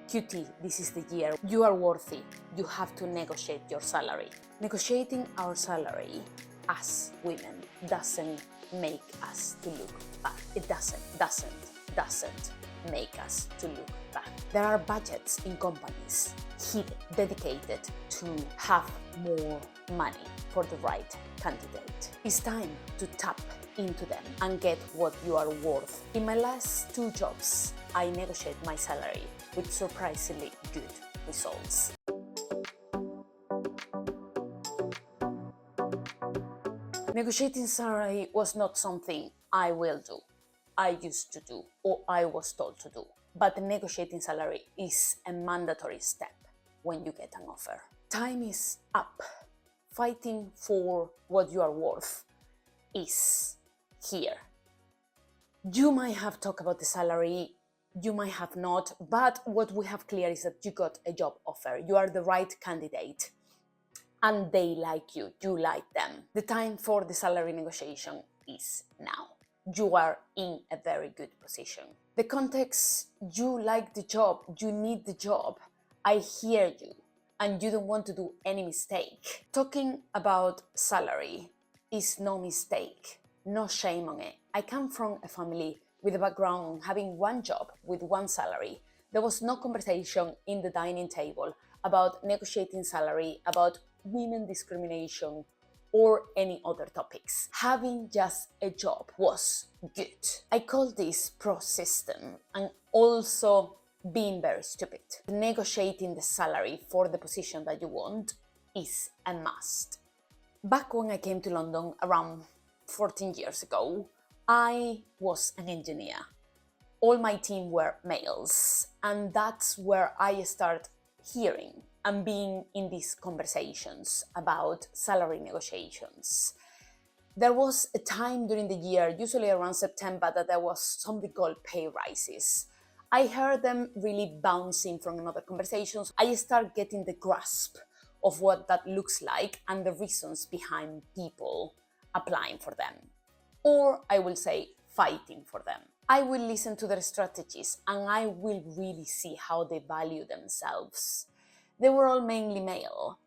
Cutie, this is the year. You are worthy. You have to negotiate your salary. Negotiating our salary as women doesn't make us to look bad. It doesn't make us to look bad. There are budgets in companies hidden, dedicated to have more money for the right candidate. It's time to tap into them and get what you are worth. In my last 2 jobs, I negotiate my salary with surprisingly good results. Negotiating salary was not something I will do, I used to do, or I was told to do. But negotiating salary is a mandatory step when you get an offer. Time is up. Fighting for what you are worth is here. You might have talked about the salary, you might have not, but what we have clear is that you got a job offer. You are the right candidate and they like you, you like them. The time for the salary negotiation is now. You are in a very good position. The context, you like the job, you need the job, I hear you, and you don't want to do any mistake. Talking about salary is no mistake, no shame on it. I come from a family with a background on having one job with one salary. There was no conversation in the dining table about negotiating salary, about women discrimination, or any other topics. Having just a job was good. I call this pro-system and also being very stupid. Negotiating the salary for the position that you want is a must. Back when I came to London around 14 years ago, I was an engineer. All my team were males, and that's where I started hearing and being in these conversations about salary negotiations. There was a time during the year, usually around September, that there was something called pay rises. I heard them really bouncing from another conversations. I started getting the grasp of what that looks like and the reasons behind people applying for them. Or I will say fighting for them. I will listen to their strategies and I will really see how they value themselves. They were all mainly male.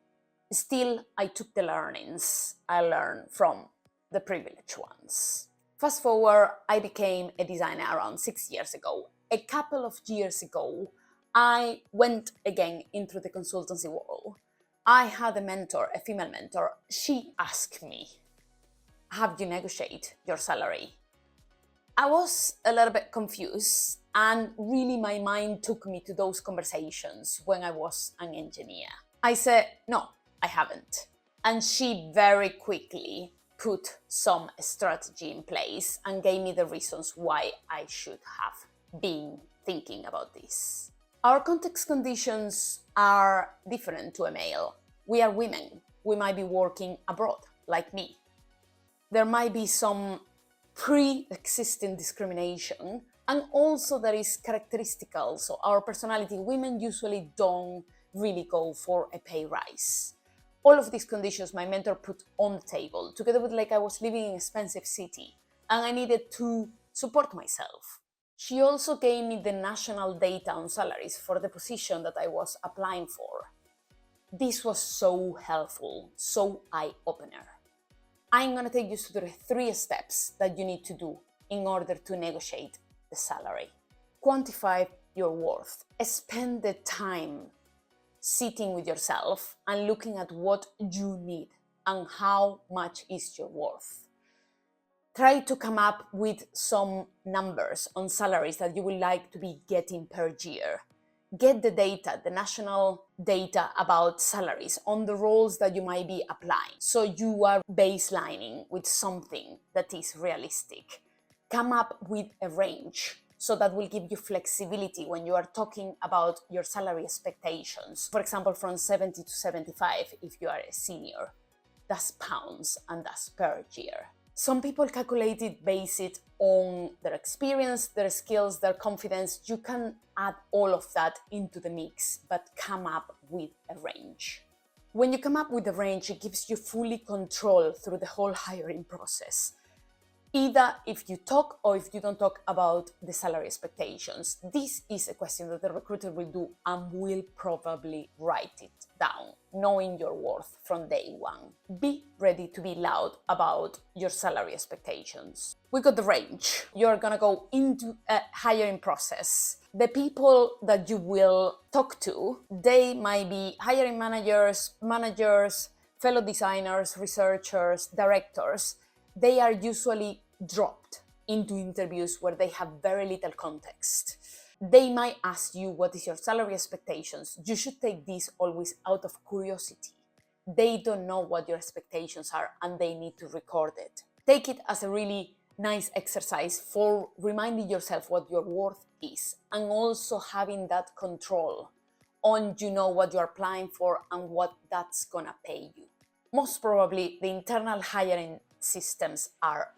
Still, I took the learnings I learned from the privileged ones. Fast forward, I became a designer around 6 years ago. A couple of years ago, I went again into the consultancy world. I had a mentor, a female mentor. She asked me, have you negotiated your salary? I was a little bit confused and really my mind took me to those conversations when I was an engineer. I said, no, I haven't. And she very quickly put some strategy in place and gave me the reasons why I should have been thinking about this. Our context conditions are different to a male. We are women. We might be working abroad, like me. There might be some pre-existing discrimination, and also that is characteristical. So our personality, women usually don't really go for a pay rise. All of these conditions my mentor put on the table, together with I was living in an expensive city and I needed to support myself. She also gave me the national data on salaries for the position that I was applying for. This was so helpful, so eye-opener. I'm going to take you through the 3 steps that you need to do in order to negotiate the salary. Quantify your worth. Spend the time sitting with yourself and looking at what you need and how much is your worth. Try to come up with some numbers on salaries that you would like to be getting per year. Get the data, the national data about salaries on the roles that you might be applying. So you are baselining with something that is realistic. Come up with a range. So that will give you flexibility when you are talking about your salary expectations. For example, from 70 to 75 if you are a senior. That's pounds and that's per year. Some people calculate it based on their experience, their skills, their confidence. You can add all of that into the mix, but come up with a range. When you come up with a range, it gives you fully control through the whole hiring process. either if you talk or if you don't talk about the salary expectations. This is a question that the recruiter will do and will probably write it down, knowing your worth from day one. Be ready to be loud about your salary expectations. We got the range. You're gonna go into a hiring process. The people that you will talk to, they might be hiring managers, fellow designers, researchers, directors. They are usually dropped into interviews where they have very little context. They might ask you what is your salary expectations. You should take this always out of curiosity. They don't know what your expectations are and they need to record it. Take it as a really nice exercise for reminding yourself what your worth is and also having that control on what you're applying for and what that's gonna pay you. Most probably the internal hiring systems are.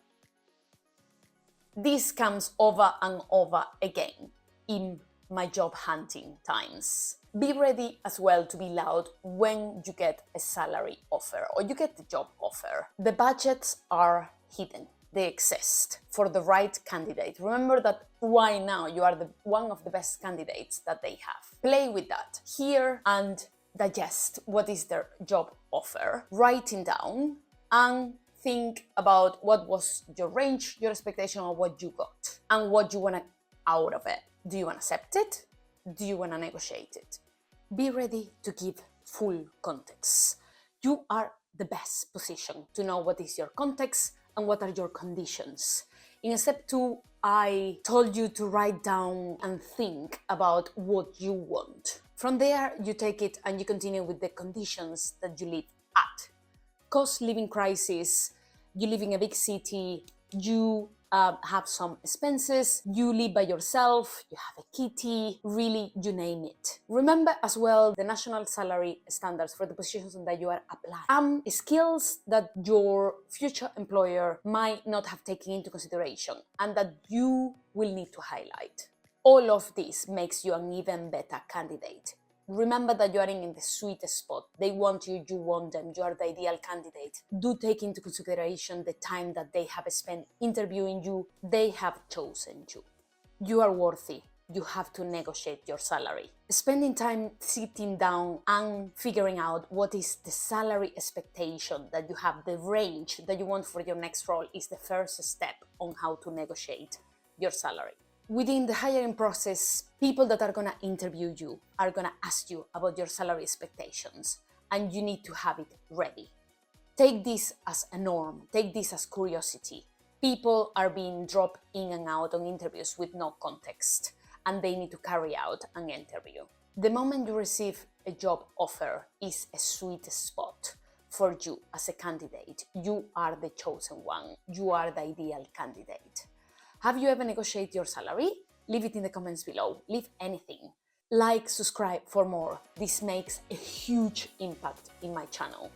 This comes over and over again in my job hunting times. Be ready as well to be loud when you get a salary offer or you get the job offer. The budgets are hidden. They exist for the right candidate. Remember that right now you are one of the best candidates that they have. Play with that. Hear and digest what is their job offer, writing down, and think about what was your range, your expectation of what you got, and what you want out of it. Do you want to accept it? Do you want to negotiate it? Be ready to give full context. You are the best position to know what is your context and what are your conditions. In step 2, I told you to write down and think about what you want. From there, you take it and you continue with the conditions that you live at. Cost living crisis, you live in a big city, you have some expenses, you live by yourself, you have a kitty, really, you name it. Remember as well the national salary standards for the positions that you are applying. Skills that your future employer might not have taken into consideration and that you will need to highlight. All of this makes you an even better candidate. Remember that you are in the sweet spot. They want you, you want them, you are the ideal candidate. Do take into consideration the time that they have spent interviewing you. They have chosen you. You are worthy. You have to negotiate your salary. Spending time sitting down and figuring out what is the salary expectation that you have, the range that you want for your next role is the first step on how to negotiate your salary. Within the hiring process, people that are going to interview you are going to ask you about your salary expectations, and you need to have it ready. Take this as a norm. Take this as curiosity. People are being dropped in and out on interviews with no context, and they need to carry out an interview. The moment you receive a job offer is a sweet spot for you as a candidate. You are the chosen one. You are the ideal candidate. Have you ever negotiated your salary? Leave it in the comments below. Leave anything. Like, subscribe for more. This makes a huge impact in my channel.